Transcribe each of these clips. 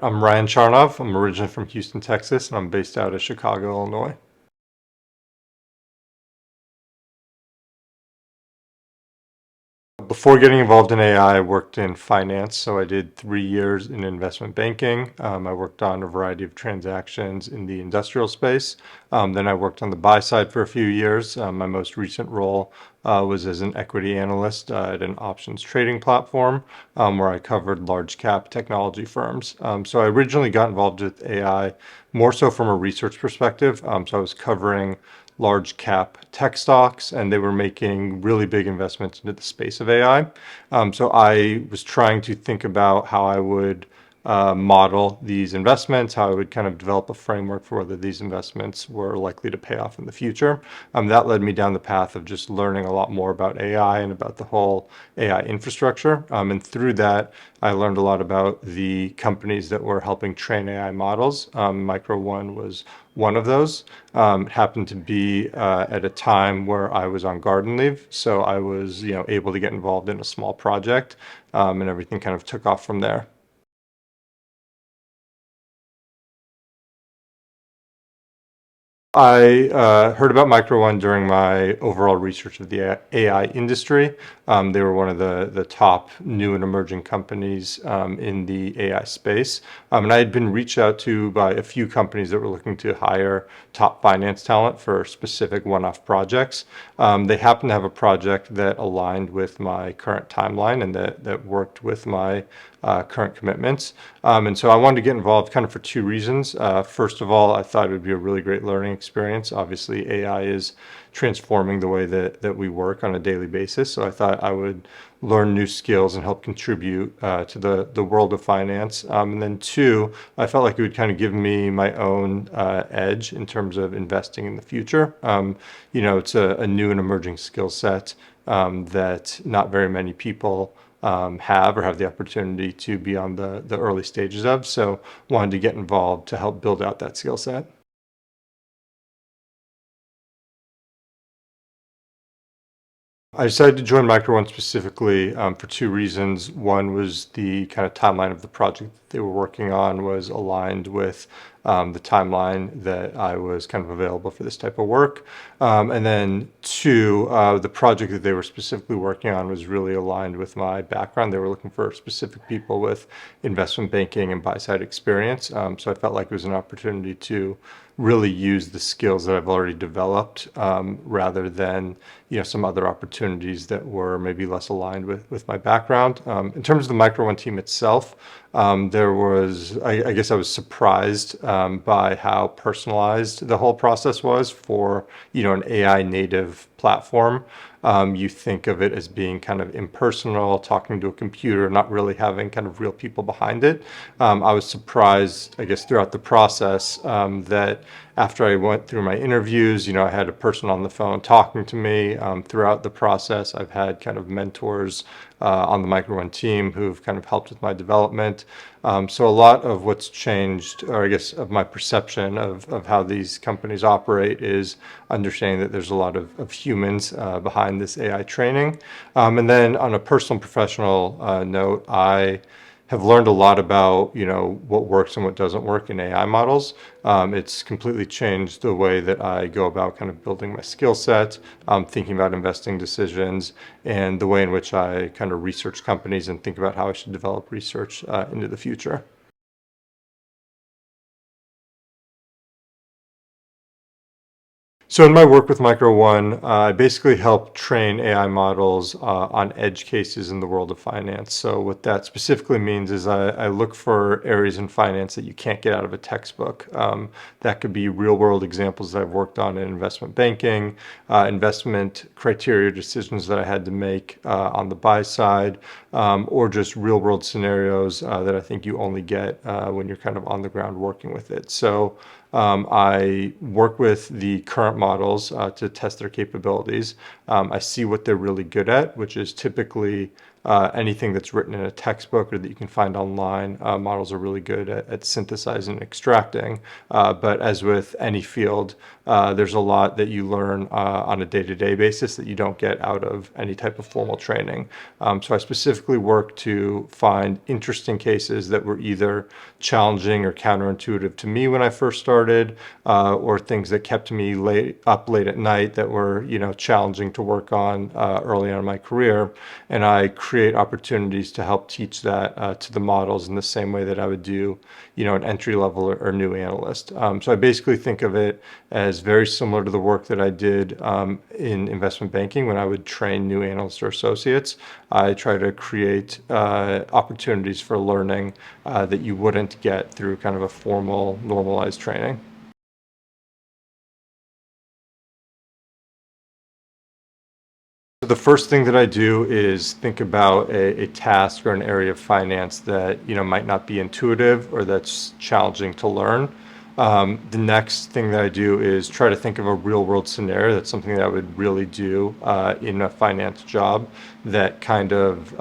I'm Ryan Charnov. I'm originally from Houston, Texas, and I'm based out of Chicago, Illinois. Before getting involved in AI, I worked in finance. So I did 3 years in investment banking. I worked on a variety of transactions in the industrial space. Then I worked on the buy side for a few years. My most recent role was as an equity analyst at an options trading platform where I covered large cap technology firms. So I originally got involved with AI more so from a research perspective. So I was covering large cap tech stocks, and they were making really big investments into the space of AI. So I was trying to think about how I would model these investments, how I would kind of develop a framework for whether these investments were likely to pay off in the future. That led me down the path of just learning a lot more about AI and about the whole AI infrastructure. And through that, I learned a lot about the companies that were helping train AI models. Micro One was one of those. It happened to be at a time where I was on garden leave, so I was, able to get involved in a small project, and everything kind of took off from there. I heard about Micro One during my overall research of the AI industry. They were one of the top new and emerging companies in the AI space. And I had been reached out to by a few companies that were looking to hire top finance talent for specific one-off projects. They happened to have a project that aligned with my current timeline and that worked with my current commitments. And so I wanted to get involved kind of for two reasons. First of all, I thought it would be a really great learning experience. Obviously, AI is transforming the way that we work on a daily basis. So I thought I would learn new skills and help contribute to the world of finance. And then two, I felt like it would kind of give me my own edge in terms of investing in the future. It's a new and emerging skill set that not very many people have or have the opportunity to be on the early stages of. So wanted to get involved to help build out that skill set. I decided to join Micro One specifically for two reasons. One was the kind of timeline of the project that they were working on was aligned with the timeline that I was kind of available for this type of work. And then two, the project that they were specifically working on was really aligned with my background. They were looking for specific people with investment banking and buy-side experience. So I felt like it was an opportunity to really use the skills that I've already developed rather than some other opportunities that were maybe less aligned with my background. In terms of the Micro One team itself, there was, I guess I was surprised by how personalized the whole process was for, an AI native platform. You think of it as being kind of impersonal, talking to a computer, not really having kind of real people behind it. I was surprised, I guess, throughout the process that after I went through my interviews, I had a person on the phone talking to me throughout the process. I've had kind of mentors on the Micro One team who've kind of helped with my development. So a lot of what's changed, or I guess of my perception of how these companies operate is understanding that there's a lot of humans behind this AI training. And then on a personal professional note, I have learned a lot about what works and what doesn't work in AI models. It's completely changed the way that I go about kind of building my skill set, thinking about investing decisions, and the way in which I kind of research companies and think about how I should develop research into the future. So in my work with Micro One, I basically help train AI models on edge cases in the world of finance. So what that specifically means is I look for areas in finance that you can't get out of a textbook. That could be real world examples that I've worked on in investment banking, investment criteria decisions that I had to make on the buy side, or just real world scenarios that I think you only get when you're kind of on the ground working with it. So I work with the current models to test their capabilities. I see what they're really good at, which is typically anything that's written in a textbook or that you can find online. Models are really good at synthesizing and extracting. But as with any field, there's a lot that you learn on a day-to-day basis that you don't get out of any type of formal training. So I specifically work to find interesting cases that were either challenging or counterintuitive to me when I first started, or things that kept me up late at night that were, challenging to work on early on in my career. And I create opportunities to help teach that to the models in the same way that I would do, an entry level or new analyst. So I basically think of it as very similar to the work that I did in investment banking when I would train new analysts or associates. I try to create opportunities for learning that you wouldn't get through kind of a formal, normalized training. The first thing that I do is think about a task or an area of finance that might not be intuitive or that's challenging to learn. The next thing that I do is try to think of a real world scenario. That's something that I would really do in a finance job that kind of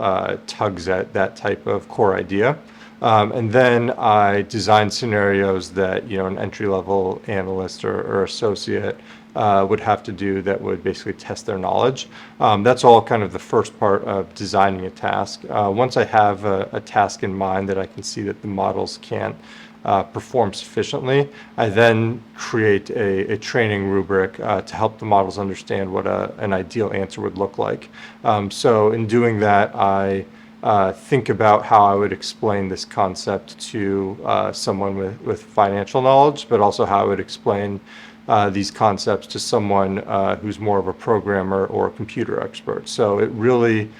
tugs at that type of core idea. And then I design scenarios that an entry level analyst or associate would have to do that would basically test their knowledge. That's all kind of the first part of designing a task. Once I have a task in mind that I can see that the models can't perform sufficiently, I then create a training rubric to help the models understand what an ideal answer would look like. So in doing that, I think about how I would explain this concept to someone with financial knowledge, but also how I would explain these concepts to someone who's more of a programmer or a computer expert. So it really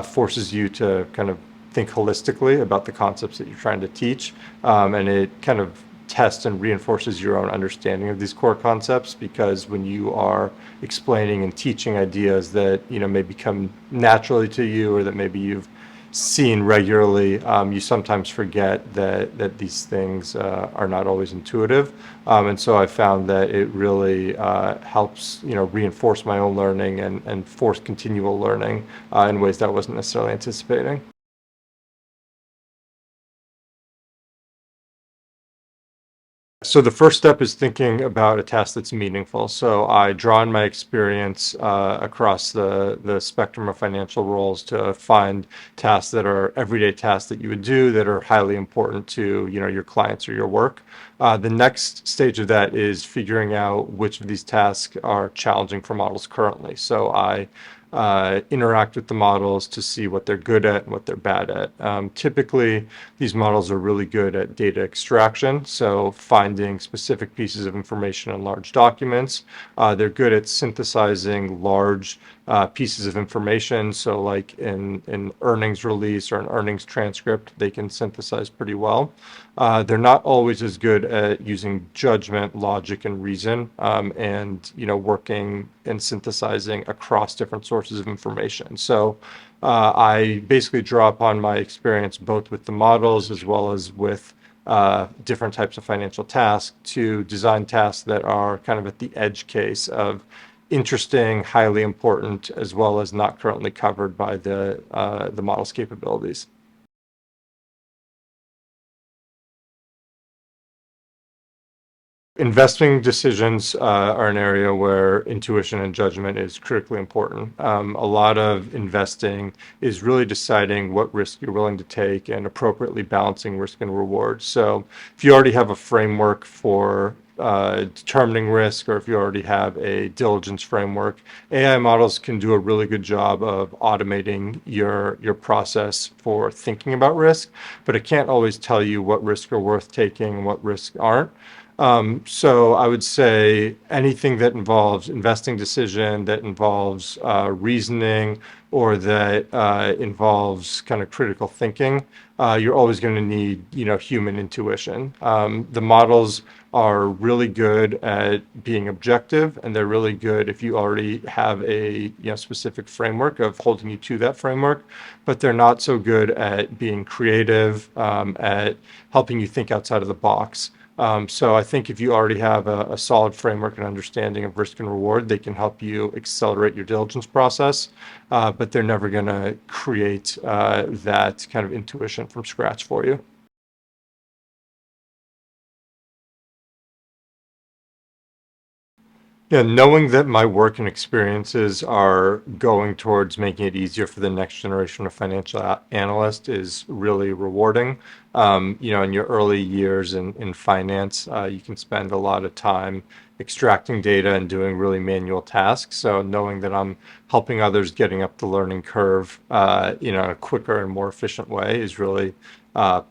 forces you to kind of think holistically about the concepts that you're trying to teach, and it kind of tests and reinforces your own understanding of these core concepts, because when you are explaining and teaching ideas that may become naturally to you or that maybe you've seen regularly, you sometimes forget that these things are not always intuitive. And so I found that it really helps reinforce my own learning and force continual learning in ways that I wasn't necessarily anticipating. So the first step is thinking about a task that's meaningful. So I draw on my experience across the spectrum of financial roles to find tasks that are everyday tasks that you would do that are highly important to your clients or your work. The next stage of that is figuring out which of these tasks are challenging for models currently. So I interact with the models to see what they're good at and what they're bad at. Typically, these models are really good at data extraction, so finding specific pieces of information in large documents. They're good at synthesizing large pieces of information. So like in earnings release or an earnings transcript, they can synthesize pretty well. They're not always as good at using judgment, logic, and reason, and working and synthesizing across different sources of information. So I basically draw upon my experience both with the models as well as with different types of financial tasks to design tasks that are kind of at the edge case of interesting, highly important, as well as not currently covered by the model's capabilities. Investing decisions are an area where intuition and judgment is critically important. A lot of investing is really deciding what risk you're willing to take and appropriately balancing risk and reward. So if you already have a framework for determining risk, or if you already have a diligence framework, AI models can do a really good job of automating your process for thinking about risk, but it can't always tell you what risks are worth taking and what risks aren't. So I would say anything that involves investing decision, that involves reasoning, or that involves kind of critical thinking, you're always going to need, human intuition. The models are really good at being objective, and they're really good if you already have a specific framework of holding you to that framework, but they're not so good at being creative, at helping you think outside of the box. So I think if you already have a solid framework and understanding of risk and reward, they can help you accelerate your diligence process, but they're never going to create that kind of intuition from scratch for you. Yeah, knowing that my work and experiences are going towards making it easier for the next generation of financial analyst is really rewarding. In your early years in finance, you can spend a lot of time extracting data and doing really manual tasks. So knowing that I'm helping others getting up the learning curve, in a quicker and more efficient way is really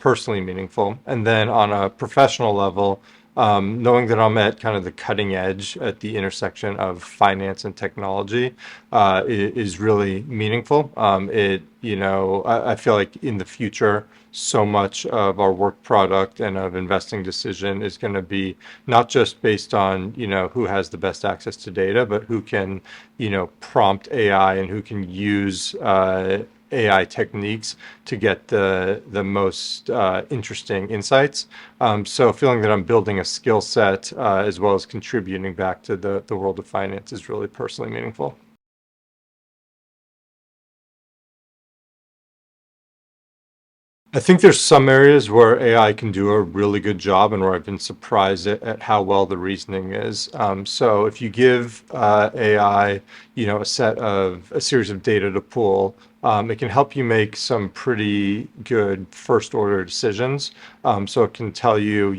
personally meaningful. And then on a professional level, knowing that I'm at kind of the cutting edge at the intersection of finance and technology is really meaningful. I feel like in the future, so much of our work product and of investing decision is going to be not just based on, who has the best access to data, but who can, prompt AI and who can use AI techniques to get the most interesting insights. So feeling that I'm building a skill set as well as contributing back to the world of finance is really personally meaningful. I think there's some areas where AI can do a really good job and where I've been surprised at how well the reasoning is. So if you give AI, a series of data to pull, it can help you make some pretty good first order decisions. So it can tell you,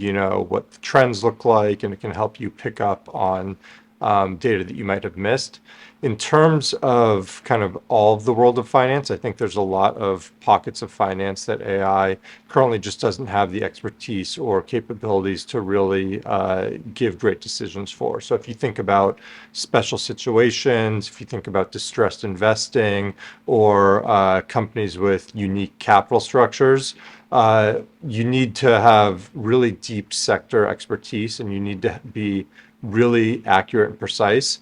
what the trends look like, and it can help you pick up on data that you might have missed. In terms of kind of all of the world of finance, I think there's a lot of pockets of finance that AI currently just doesn't have the expertise or capabilities to really give great decisions for. So if you think about special situations, if you think about distressed investing or companies with unique capital structures, you need to have really deep sector expertise and you need to be really accurate and precise.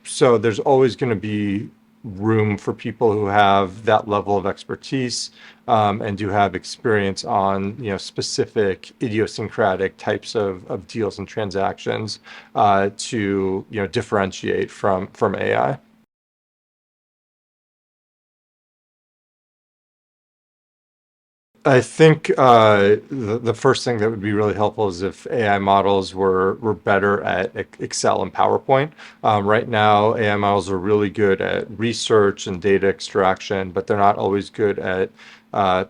So there's always going to be room for people who have that level of expertise and do have experience on specific idiosyncratic types of deals and transactions to differentiate from AI. I think the first thing that would be really helpful is if AI models were better at Excel and PowerPoint. Right now, AI models are really good at research and data extraction, but they're not always good at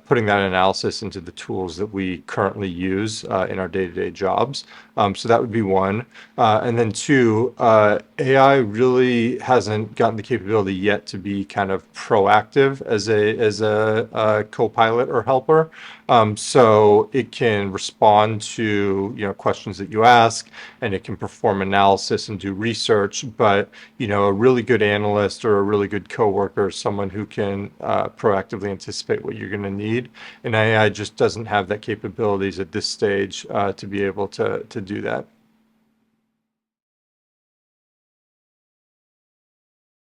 putting that analysis into the tools that we currently use in our day-to-day jobs. So that would be one. And then two, AI really hasn't gotten the capability yet to be kind of proactive as a co-pilot or helper. So it can respond to questions that you ask, and it can perform analysis and do research. But a really good analyst or a really good coworker is someone who can proactively anticipate what you're going to need. And AI just doesn't have that capabilities at this stage to be able to do that.